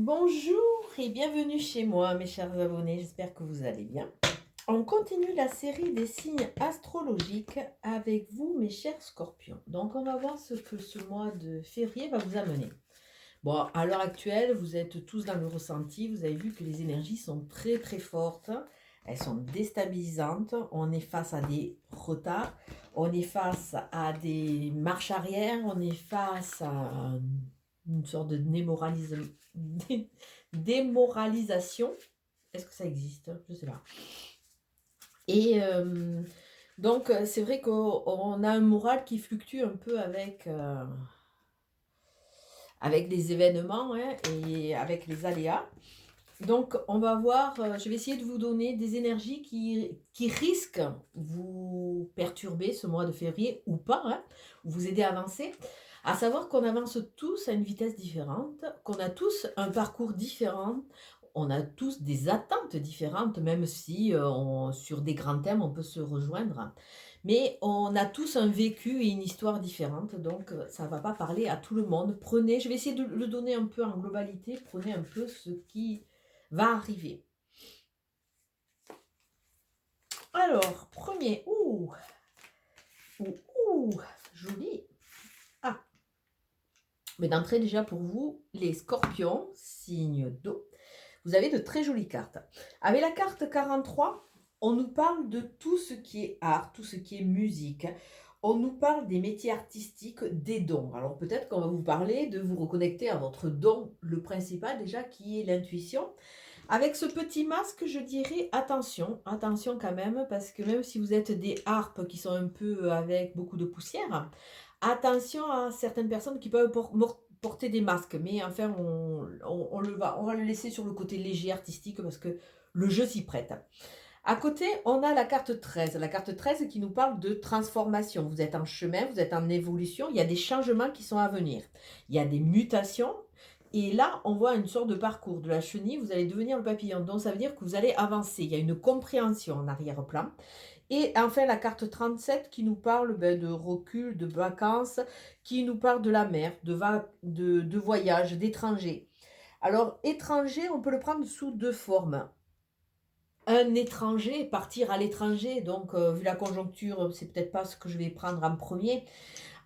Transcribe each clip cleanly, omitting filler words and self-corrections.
Bonjour et bienvenue chez moi, mes chers abonnés. J'espère que vous allez bien. On continue la série des signes astrologiques avec vous, mes chers scorpions. Donc, on va voir ce que ce mois de février va vous amener. Bon, à l'heure actuelle, vous êtes tous dans le ressenti. Vous avez vu que les énergies sont très très fortes. Elles sont déstabilisantes. On est face à des retards. On est face à des marches arrière. On est face à une sorte de démoralisation. Est-ce que ça existe? Je ne sais pas. Et donc, c'est vrai qu'on a un moral qui fluctue un peu avec les événements, hein, et avec les aléas. Donc, on va voir, je vais essayer de vous donner des énergies qui risquent vous perturber ce mois de février ou pas, hein, vous aider à avancer. À savoir qu'on avance tous à une vitesse différente, qu'on a tous un parcours différent, on a tous des attentes différentes, même si sur des grands thèmes, on peut se rejoindre. Mais on a tous un vécu et une histoire différente, donc ça ne va pas parler à tout le monde. Je vais essayer de le donner un peu en globalité, prenez un peu ce qui va arriver. Alors, premier, joli. Ah, mais d'entrée déjà pour vous, les scorpions, signe d'eau, vous avez de très jolies cartes. Avec la carte 43, on nous parle de tout ce qui est art, tout ce qui est musique. On nous parle des métiers artistiques, des dons. Alors peut-être qu'on va vous parler de vous reconnecter à votre don, le principal déjà, qui est l'intuition. Avec ce petit masque, je dirais attention, attention quand même, parce que même si vous êtes des harpes qui sont un peu avec beaucoup de poussière, attention à certaines personnes qui peuvent porter des masques. Mais enfin, on va le laisser sur le côté léger artistique parce que le jeu s'y prête. À côté, on a la carte 13. La carte 13 qui nous parle de transformation. Vous êtes en chemin, vous êtes en évolution, il y a des changements qui sont à venir. Il y a des mutations. Et là, on voit une sorte de parcours de la chenille, vous allez devenir le papillon. Donc, ça veut dire que vous allez avancer. Il y a une compréhension en arrière-plan. Et enfin, la carte 37 qui nous parle de recul, de vacances, qui nous parle de la mer, de voyage, d'étranger. Alors, étranger, on peut le prendre sous deux formes. Un étranger, partir à l'étranger, donc vu la conjoncture, c'est peut-être pas ce que je vais prendre en premier.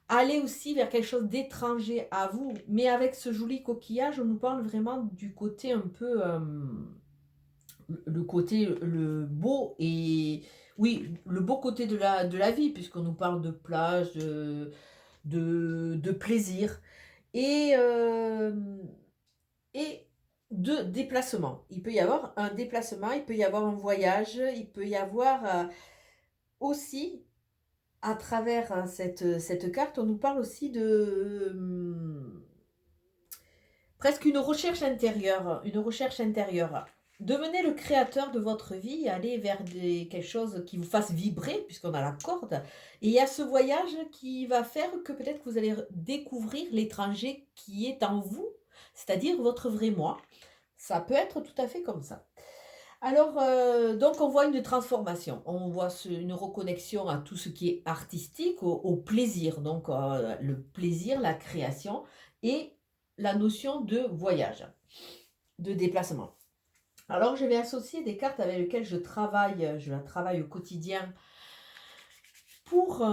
Aller aussi vers quelque chose d'étranger à vous, mais avec ce joli coquillage, on nous parle vraiment du côté un peu, le côté, le beau et oui, le beau côté de la vie, puisqu'on nous parle de plage, de plaisir et, et de déplacement. Il peut y avoir un déplacement, il peut y avoir un voyage, il peut y avoir aussi à travers cette carte, on nous parle aussi de presque une recherche intérieure, une recherche intérieure. Devenez le créateur de votre vie, allez vers quelque chose qui vous fasse vibrer, puisqu'on a la corde. Et il y a ce voyage qui va faire que peut-être que vous allez découvrir l'étranger qui est en vous, c'est-à-dire votre vrai moi. Ça peut être tout à fait comme ça. Alors, donc on voit une transformation, on voit une reconnexion à tout ce qui est artistique, au plaisir, donc le plaisir, la création et la notion de voyage, de déplacement. Alors, je vais associer des cartes avec lesquelles je la travaille au quotidien pour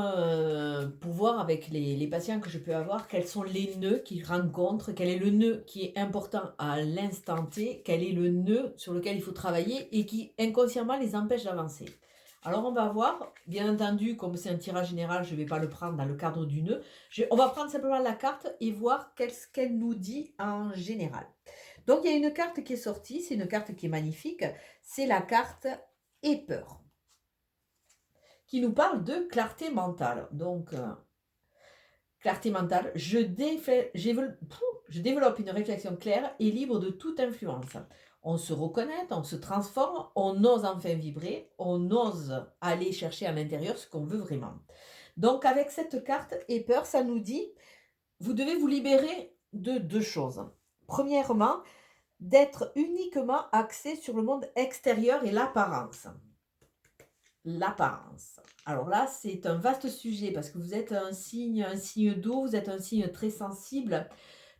voir avec les patients que je peux avoir quels sont les nœuds qu'ils rencontrent, quel est le nœud qui est important à l'instant T, quel est le nœud sur lequel il faut travailler et qui inconsciemment les empêche d'avancer. Alors on va voir, bien entendu, comme c'est un tirage général, je ne vais pas le prendre dans le cadre du nœud. On va prendre simplement la carte et voir ce qu'elle nous dit en général. Donc il y a une carte qui est sortie, c'est une carte qui est magnifique, c'est la carte Aie peur qui nous parle de clarté mentale. Donc, clarté mentale, je développe une réflexion claire et libre de toute influence. On se reconnaît, on se transforme, on ose enfin vibrer, on ose aller chercher à l'intérieur ce qu'on veut vraiment. Donc, avec cette carte et peur, ça nous dit, vous devez vous libérer de deux choses. Premièrement, d'être uniquement axé sur le monde extérieur et l'apparence. L'apparence. Alors là, c'est un vaste sujet parce que vous êtes un signe d'eau, vous êtes un signe très sensible.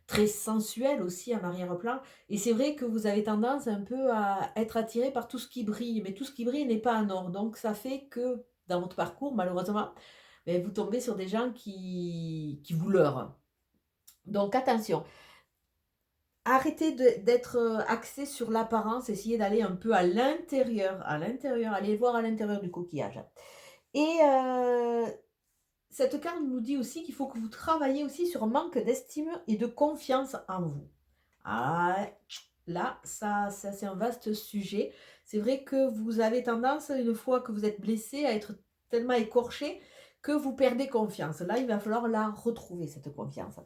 très sensuel aussi en arrière-plan. Et c'est vrai que vous avez tendance un peu à être attiré par tout ce qui brille, mais tout ce qui brille n'est pas en or. Donc ça fait que dans votre parcours, malheureusement, vous tombez sur des gens qui vous leurrent. Donc attention, arrêtez d'être axé sur l'apparence, essayez d'aller un peu à l'intérieur, allez voir à l'intérieur du coquillage. Et cette carte nous dit aussi qu'il faut que vous travaillez aussi sur un manque d'estime et de confiance en vous. Ah, là, ça c'est un vaste sujet. C'est vrai que vous avez tendance, une fois que vous êtes blessé, à être tellement écorché que vous perdez confiance. Là, il va falloir la retrouver, cette confiance.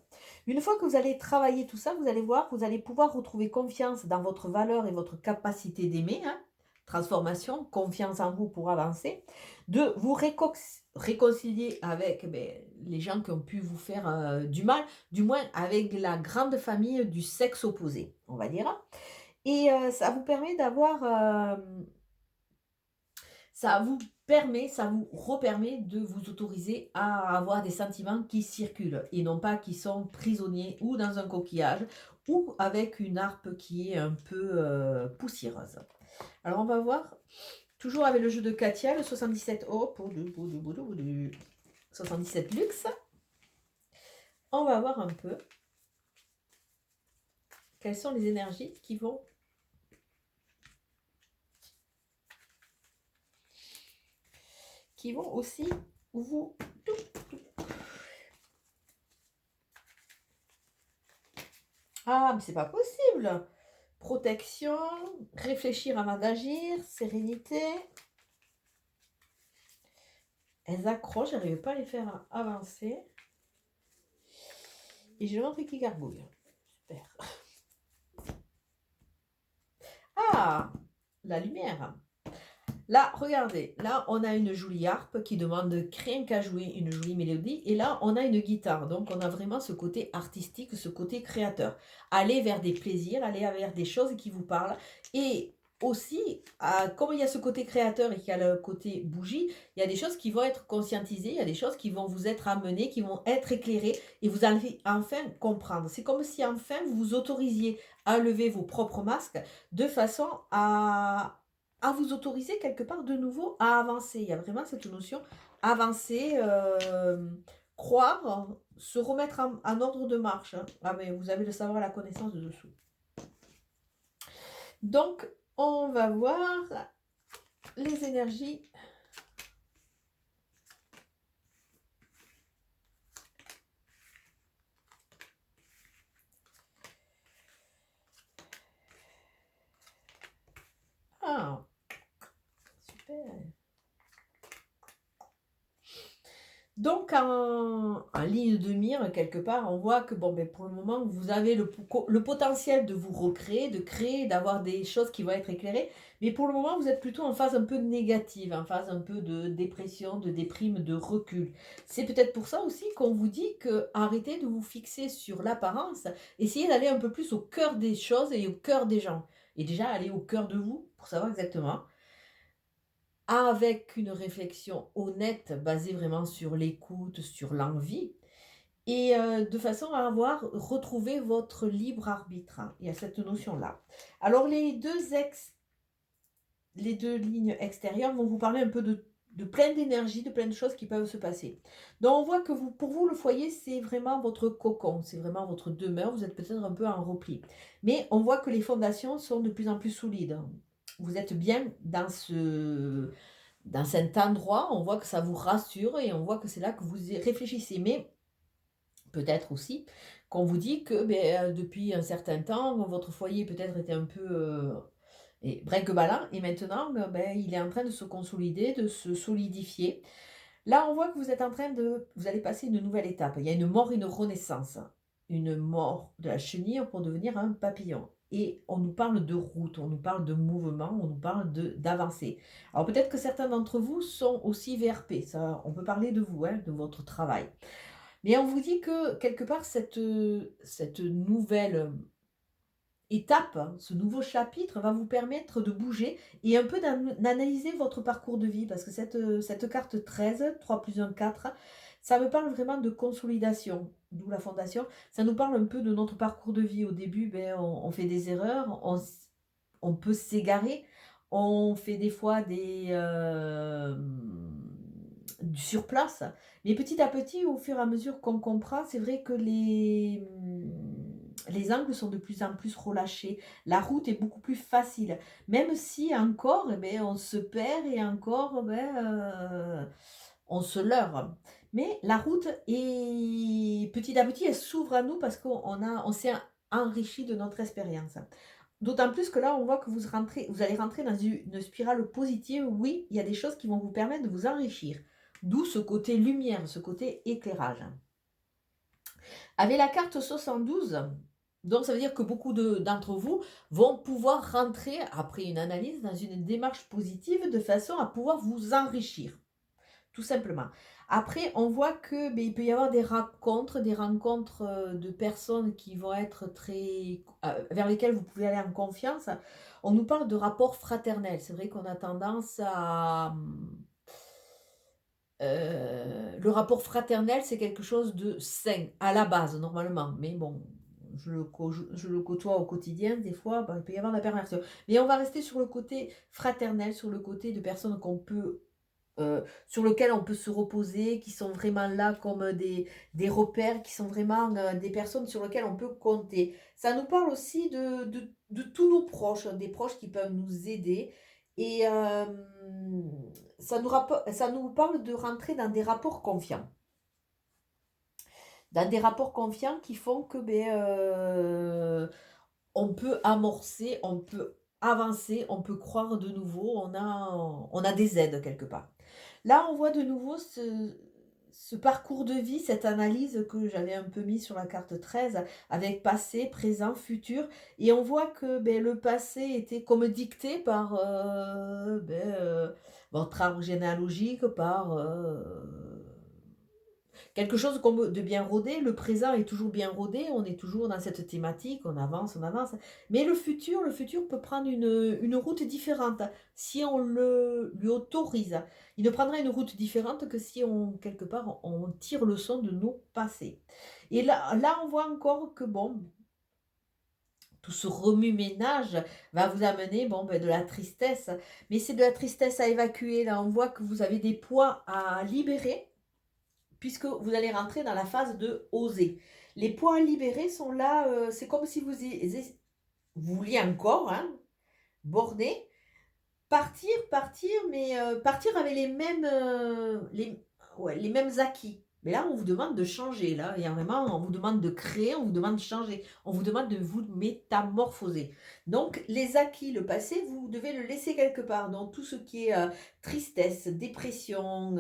Une fois que vous allez travailler tout ça, vous allez voir, vous allez pouvoir retrouver confiance dans votre valeur et votre capacité d'aimer, hein. Transformation, confiance en vous pour avancer, de vous réconcilier avec les gens qui ont pu vous faire du mal, du moins avec la grande famille du sexe opposé, on va dire. Et ça vous permet d'avoir, ça vous repermet de vous autoriser à avoir des sentiments qui circulent et non pas qui sont prisonniers ou dans un coquillage ou avec une harpe qui est un peu poussiéreuse. Alors on va voir, toujours avec le jeu de Katia, le 77 O pour du 77 luxe. On va voir un peu quelles sont les énergies qui vont aussi vous... Ah, mais c'est pas possible. Protection, réfléchir avant d'agir, sérénité. Elles accrochent, j'arrive pas à les faire avancer. Et je montre qui gargouille. Super. Ah, la lumière. Là, regardez, là, on a une jolie harpe qui demande rien qu'à jouer une jolie mélodie. Et là, on a une guitare. Donc, on a vraiment ce côté artistique, ce côté créateur. Allez vers des plaisirs, allez vers des choses qui vous parlent. Et aussi, comme il y a ce côté créateur et qu'il y a le côté bougie, il y a des choses qui vont être conscientisées, il y a des choses qui vont vous être amenées, qui vont être éclairées. Et vous allez enfin comprendre. C'est comme si enfin vous vous autorisiez à lever vos propres masques de façon à vous autoriser quelque part de nouveau à avancer. Il y a vraiment cette notion avancer, croire, se remettre en ordre de marche, hein. Ah mais vous avez le savoir et la connaissance de dessous. Donc, on va voir les énergies. Ah, super. Donc, en ligne de mire, quelque part, on voit que bon, pour le moment, vous avez le potentiel de vous recréer, de créer, d'avoir des choses qui vont être éclairées. Mais pour le moment, vous êtes plutôt en phase un peu négative, en phase un peu de dépression, de déprime, de recul. C'est peut-être pour ça aussi qu'on vous dit que arrêtez de vous fixer sur l'apparence, essayez d'aller un peu plus au cœur des choses et au cœur des gens. Et déjà, aller au cœur de vous pour savoir exactement avec une réflexion honnête, basée vraiment sur l'écoute, sur l'envie, et de façon à avoir retrouvé votre libre arbitre, hein. Il y a cette notion-là. Alors les deux lignes extérieures vont vous parler un peu de plein d'énergie, de plein de choses qui peuvent se passer. Donc on voit que pour vous, le foyer, c'est vraiment votre cocon, c'est vraiment votre demeure, vous êtes peut-être un peu en repli. Mais on voit que les fondations sont de plus en plus solides. Vous êtes bien dans cet endroit, on voit que ça vous rassure et on voit que c'est là que vous y réfléchissez. Mais peut-être aussi qu'on vous dit que depuis un certain temps, votre foyer peut-être était un peu brinque-ballant et maintenant il est en train de se consolider, de se solidifier. Là, on voit que vous êtes en train vous allez passer une nouvelle étape. Il y a une mort, une renaissance. Une mort de la chenille pour devenir un papillon. Et on nous parle de route, on nous parle de mouvement, on nous parle d'avancer. Alors peut-être que certains d'entre vous sont aussi VRP, ça, on peut parler de vous, hein, de votre travail. Mais on vous dit que quelque part, cette nouvelle étape, hein, ce nouveau chapitre va vous permettre de bouger et un peu d'analyser votre parcours de vie. Parce que cette carte 13, 3 plus 1, 4, Ça me parle vraiment de consolidation, d'où la fondation. Ça nous parle un peu de notre parcours de vie. Au début, ben, on fait des erreurs, on peut s'égarer, on fait des fois du surplace. Mais petit à petit, au fur et à mesure qu'on comprend, c'est vrai que les angles sont de plus en plus relâchés. La route est beaucoup plus facile. Même si encore, eh beh, on se perd et encore, on se leurre. Mais la route est petit à petit, elle s'ouvre à nous parce on s'est enrichi de notre expérience. D'autant plus que là, on voit que vous allez rentrer dans une spirale positive. Oui, il y a des choses qui vont vous permettre de vous enrichir. D'où ce côté lumière, ce côté éclairage. Avec la carte 72, donc ça veut dire que beaucoup d'entre vous vont pouvoir rentrer, après une analyse, dans une démarche positive de façon à pouvoir vous enrichir. Tout simplement. Après, on voit que il peut y avoir des rencontres de personnes qui vont être vers lesquelles vous pouvez aller en confiance. On nous parle de rapports fraternels. C'est vrai qu'on a tendance à le rapport fraternel, c'est quelque chose de sain, à la base, normalement. Mais bon, je le côtoie au quotidien, des fois, il peut y avoir de la perversion. Mais on va rester sur le côté fraternel, sur le côté de personnes sur lequel on peut se reposer, qui sont vraiment là comme des repères, qui sont vraiment des personnes sur lesquelles on peut compter. Ça nous parle aussi de tous nos proches, des proches qui peuvent nous aider. Et ça nous parle de rentrer dans des rapports confiants. Dans des rapports confiants qui font que on peut amorcer, on peut avancer, on peut croire de nouveau, on a des aides quelque part. Là, on voit de nouveau ce parcours de vie, cette analyse que j'avais un peu mis sur la carte 13, avec passé, présent, futur. Et on voit que le passé était comme dicté par votre arbre généalogique, par quelque chose comme de bien rodé. Le présent est toujours bien rodé, on est toujours dans cette thématique, on avance, on avance. Mais le futur peut prendre une route différente si on lui autorise. Il ne prendra une route différente que si quelque part, on tire le son de nos passés. Et là, on voit encore que tout ce remue-ménage va vous amener de la tristesse. Mais c'est de la tristesse à évacuer. Là, on voit que vous avez des poids à libérer puisque vous allez rentrer dans la phase de oser. Les poids libérés sont là, c'est comme si vous vouliez encore, hein, borner, partir, mais partir avec les mêmes acquis. Mais là, on vous demande de changer. Là, il y a vraiment, on vous demande de créer, on vous demande de changer, on vous demande de vous métamorphoser. Donc, les acquis, le passé, vous devez le laisser quelque part. Donc, tout ce qui est tristesse, dépression,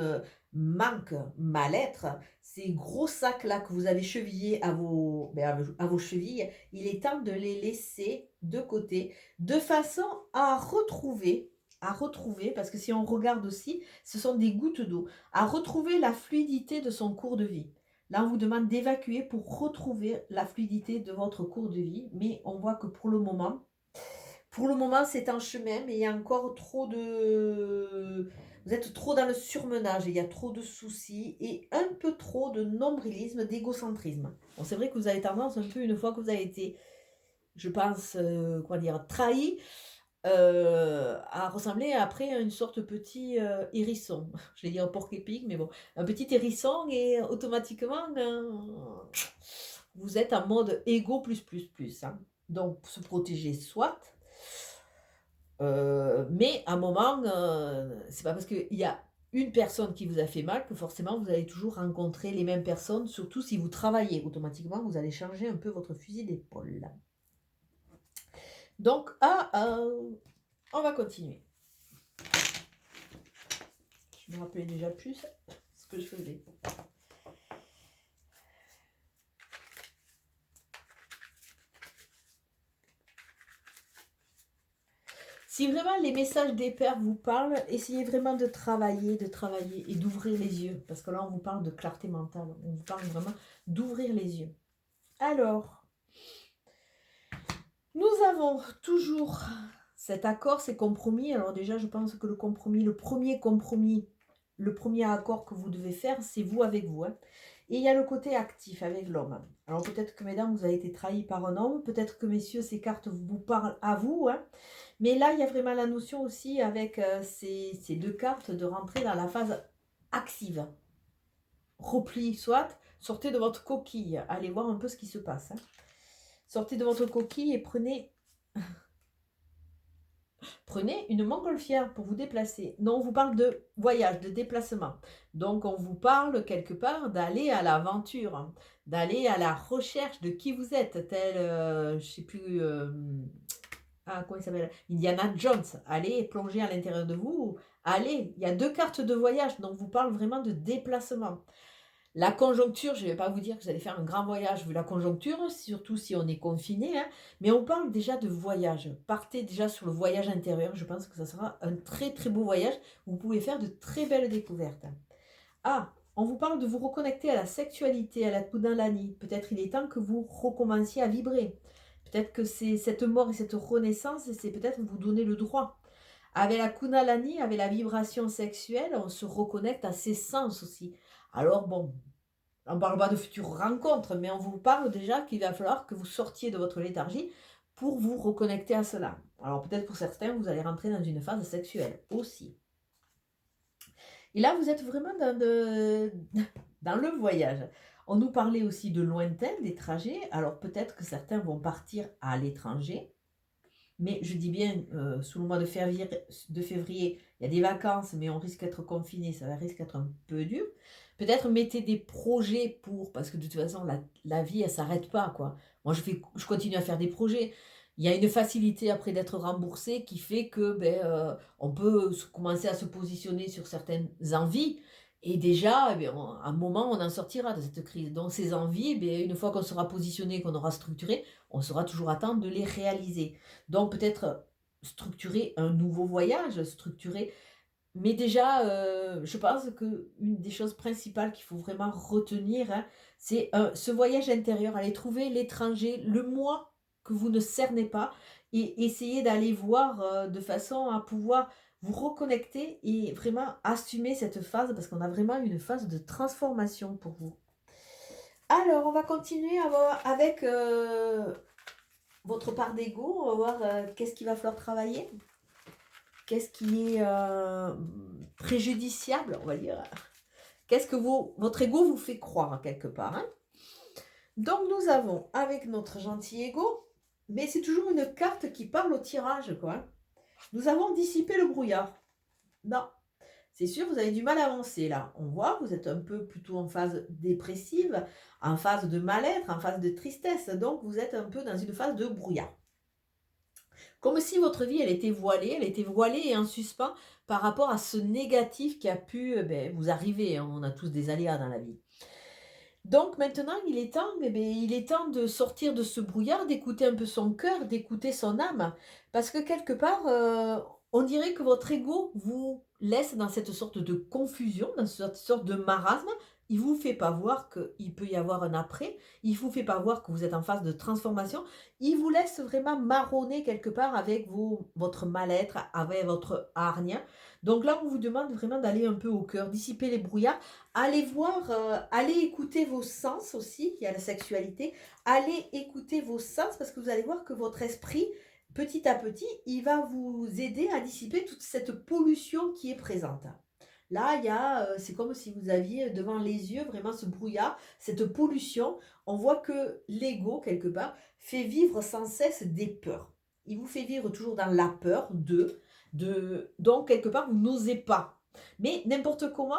manque, mal-être, ces gros sacs-là que vous avez chevillés à vos chevilles, il est temps de les laisser de côté, de façon à retrouver, parce que si on regarde aussi, ce sont des gouttes d'eau, à retrouver la fluidité de son cours de vie. Là, on vous demande d'évacuer pour retrouver la fluidité de votre cours de vie, mais on voit que pour le moment, c'est en chemin, mais il y a encore trop de... Vous êtes trop dans le surmenage, il y a trop de soucis et un peu trop de nombrilisme, d'égocentrisme. Bon, c'est vrai que vous avez tendance un peu, une fois que vous avez été, je pense, trahi, à ressembler après à une sorte de petit hérisson. Je vais dire porc épic, mais bon, un petit hérisson et automatiquement, vous êtes en mode égo plus. Hein. Donc, se protéger, soit. Mais à un moment, c'est pas parce qu'il y a une personne qui vous a fait mal que forcément vous allez toujours rencontrer les mêmes personnes, surtout si vous travaillez. Automatiquement, vous allez changer un peu votre fusil d'épaule. Donc, on va continuer. Je me rappelais déjà plus ce que je faisais. Si vraiment les messages des pères vous parlent, essayez vraiment de travailler et d'ouvrir les yeux. Parce que là, on vous parle de clarté mentale. On vous parle vraiment d'ouvrir les yeux. Alors, nous avons toujours cet accord, ces compromis. Alors déjà, je pense que le premier compromis, le premier accord que vous devez faire, c'est vous avec vous, hein. Et il y a le côté actif avec l'homme. Alors peut-être que mesdames, vous avez été trahis par un homme, peut-être que messieurs, ces cartes vous parlent à vous, hein. Mais là, il y a vraiment la notion aussi avec ces deux cartes de rentrer dans la phase active. Repli, soit, sortez de votre coquille, allez voir un peu ce qui se passe, hein. Sortez de votre coquille et prenez une montgolfière pour vous déplacer. Non, on vous parle de voyage, de déplacement. Donc, on vous parle quelque part d'aller à l'aventure, d'aller à la recherche de qui vous êtes, tel, je ne sais plus, comment il s'appelle, Indiana Jones. Allez plonger à l'intérieur de vous. Allez, il y a deux cartes de voyage, donc vous parle vraiment de déplacement. La conjoncture, je ne vais pas vous dire que vous allez faire un grand voyage vu la conjoncture, surtout si on est confiné, hein, mais on parle déjà de voyage. Partez déjà sur le voyage intérieur, je pense que ça sera un très très beau voyage. Vous pouvez faire de très belles découvertes. Ah, on vous parle de vous reconnecter à la sexualité, à la Kundalini. Peut-être il est temps que vous recommenciez à vibrer. Peut-être que c'est cette mort et cette renaissance, c'est peut-être vous donner le droit. Avec la Kundalini, avec la vibration sexuelle, on se reconnecte à ses sens aussi. Alors bon, on ne parle pas de futures rencontres, mais on vous parle déjà qu'il va falloir que vous sortiez de votre léthargie pour vous reconnecter à cela. Alors peut-être pour certains, vous allez rentrer dans une phase sexuelle aussi. Et là, vous êtes vraiment dans le voyage. On nous parlait aussi de lointain, des trajets. Alors peut-être que certains vont partir à l'étranger. Mais je dis bien, sous le mois de février, il y a des vacances, mais on risque d'être confiné, ça risque d'être un peu dur. Peut-être mettez des projets parce que de toute façon, la vie, elle ne s'arrête pas, quoi. Moi, je continue à faire des projets. Il y a une facilité après d'être remboursé qui fait que on peut commencer à se positionner sur certaines envies. Et déjà, à un moment, on en sortira de cette crise. Donc, ces envies, une fois qu'on sera positionné, qu'on aura structuré, on sera toujours à temps de les réaliser. Donc peut-être structurer un nouveau voyage, mais déjà, je pense qu'une des choses principales qu'il faut vraiment retenir, hein, c'est ce voyage intérieur, aller trouver l'étranger, le moi que vous ne cernez pas, et essayer d'aller voir de façon à pouvoir vous reconnecter et vraiment assumer cette phase, parce qu'on a vraiment une phase de transformation pour vous. Alors, on va continuer avec votre part d'ego. On va voir qu'est-ce qu'il va falloir travailler. Qu'est-ce qui est préjudiciable, on va dire. Qu'est-ce que votre ego vous fait croire quelque part, hein. Donc, nous avons avec notre gentil ego, mais c'est toujours une carte qui parle au tirage, quoi. Nous avons dissipé le brouillard. Non. C'est sûr, vous avez du mal à avancer là. On voit, vous êtes un peu plutôt en phase dépressive, en phase de mal-être, en phase de tristesse. Donc, vous êtes un peu dans une phase de brouillard. Comme si votre vie, elle était voilée et en suspens par rapport à ce négatif qui a pu vous arriver. On a tous des aléas dans la vie. Donc maintenant, il est temps de sortir de ce brouillard, d'écouter un peu son cœur, d'écouter son âme. Parce que quelque part, on dirait que votre ego vous laisse dans cette sorte de confusion, dans cette sorte de marasme. Il ne vous fait pas voir qu'il peut y avoir un après. Il ne vous fait pas voir que vous êtes en phase de transformation. Il vous laisse vraiment marronner quelque part avec votre mal-être, avec votre hargne. Donc là, on vous demande vraiment d'aller un peu au cœur, dissiper les brouillards. Allez voir, allez écouter vos sens aussi, il y a la sexualité. Allez écouter vos sens parce que vous allez voir que votre esprit, petit à petit, il va vous aider à dissiper toute cette pollution qui est présente. Là, c'est comme si vous aviez devant les yeux vraiment ce brouillard, cette pollution. On voit que l'ego, quelque part, fait vivre sans cesse des peurs. Il vous fait vivre toujours dans la peur donc quelque part, vous n'osez pas. Mais n'importe comment,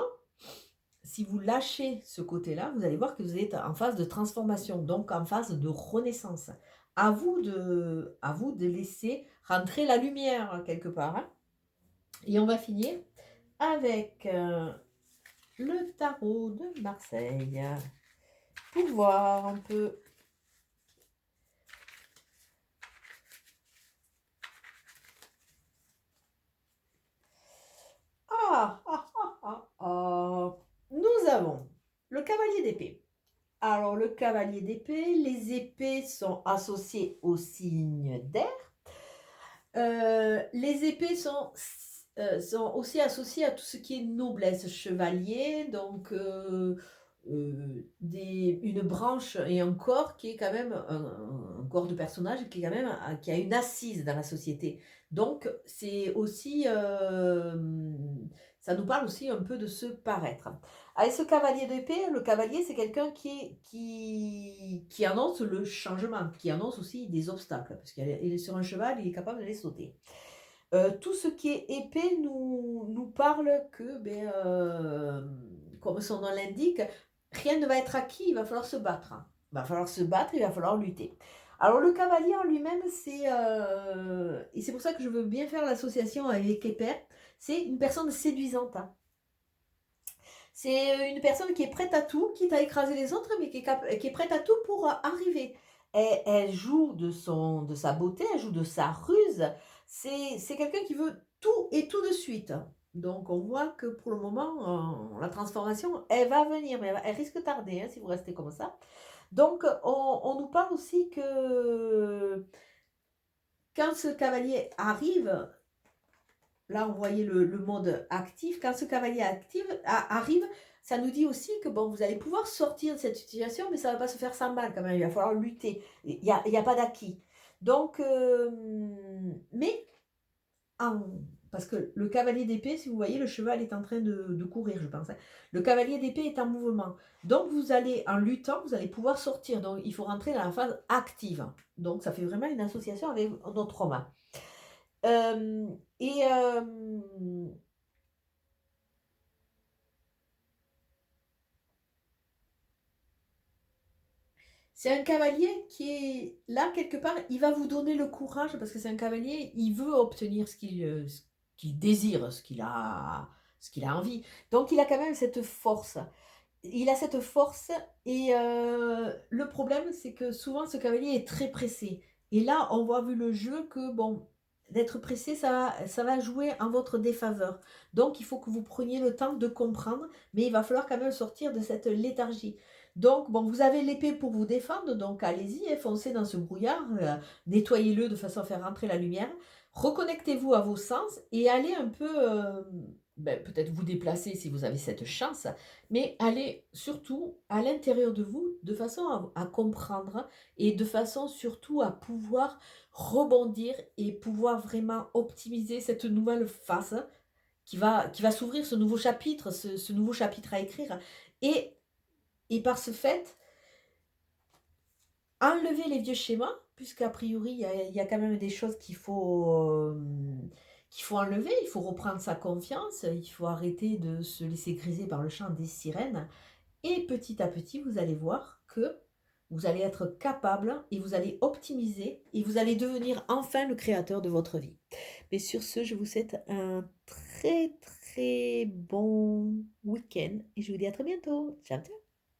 si vous lâchez ce côté-là, vous allez voir que vous êtes en phase de transformation, donc en phase de renaissance. À vous de laisser rentrer la lumière quelque part, hein. Et on va finir avec le tarot de Marseille pour voir un peu. Nous avons le cavalier d'épée. Alors, le cavalier d'épée, les épées sont associées au signe d'air. Les épées sont sont aussi associés à tout ce qui est noblesse, chevalier, donc une branche et un corps qui est quand même un corps de personnage qui est quand même qui a une assise dans la société. Donc c'est aussi, ça nous parle aussi un peu de se paraître. Avec ce cavalier d'épée, le cavalier, c'est quelqu'un qui annonce le changement, qui annonce aussi des obstacles, parce qu'il est sur un cheval, il est capable de les sauter. Tout ce qui est épée nous parle que, comme son nom l'indique, rien ne va être acquis, il va falloir se battre. Il va falloir se battre, il va falloir lutter. Alors le cavalier en lui-même, et c'est pour ça que je veux bien faire l'association avec épée, c'est une personne séduisante, hein. C'est une personne qui est prête à tout, quitte à écraser les autres, mais qui est prête à tout pour arriver. Elle joue de sa beauté, elle joue de sa ruse. C'est quelqu'un qui veut tout et tout de suite. Donc on voit que pour le moment, la transformation, elle va venir, mais elle risque de tarder, hein, si vous restez comme ça. Donc on nous parle aussi que quand ce cavalier arrive, là, on voyait le mode actif. Quand ce cavalier arrive, ça nous dit aussi que bon, vous allez pouvoir sortir de cette situation, mais ça ne va pas se faire sans mal quand même. Il va falloir lutter. Il y a pas d'acquis. Donc, mais parce que le cavalier d'épée, si vous voyez, le cheval est en train de courir, je pense, hein. Le cavalier d'épée est en mouvement. Donc, vous allez, en luttant, vous allez pouvoir sortir. Donc, il faut rentrer dans la phase active. Donc, ça fait vraiment une association avec notre homme. Euh, et c'est un cavalier qui est là quelque part, il va vous donner le courage parce que c'est un cavalier, il veut obtenir ce qu'il désire, ce qu'il a envie. Donc il a quand même cette force. Il a cette force et le problème c'est que souvent ce cavalier est très pressé. Et là on voit vu le jeu que bon, d'être pressé ça va jouer en votre défaveur. Donc il faut que vous preniez le temps de comprendre, mais il va falloir quand même sortir de cette léthargie. Donc bon, vous avez l'épée pour vous défendre, donc allez-y, foncez dans ce brouillard, nettoyez-le de façon à faire rentrer la lumière. Reconnectez-vous à vos sens et allez un peu, peut-être vous déplacer si vous avez cette chance, mais allez surtout à l'intérieur de vous de façon à comprendre et de façon surtout à pouvoir rebondir et pouvoir vraiment optimiser cette nouvelle phase qui va s'ouvrir, ce nouveau chapitre, ce nouveau chapitre à écrire. Et, et par ce fait, enlever les vieux schémas, puisqu'a priori, il y a quand même des choses qu'il faut enlever, il faut reprendre sa confiance, il faut arrêter de se laisser griser par le chant des sirènes. Et petit à petit, vous allez voir que vous allez être capable et vous allez optimiser et vous allez devenir enfin le créateur de votre vie. Mais sur ce, je vous souhaite un très très bon week-end et je vous dis à très bientôt. Ciao, ciao.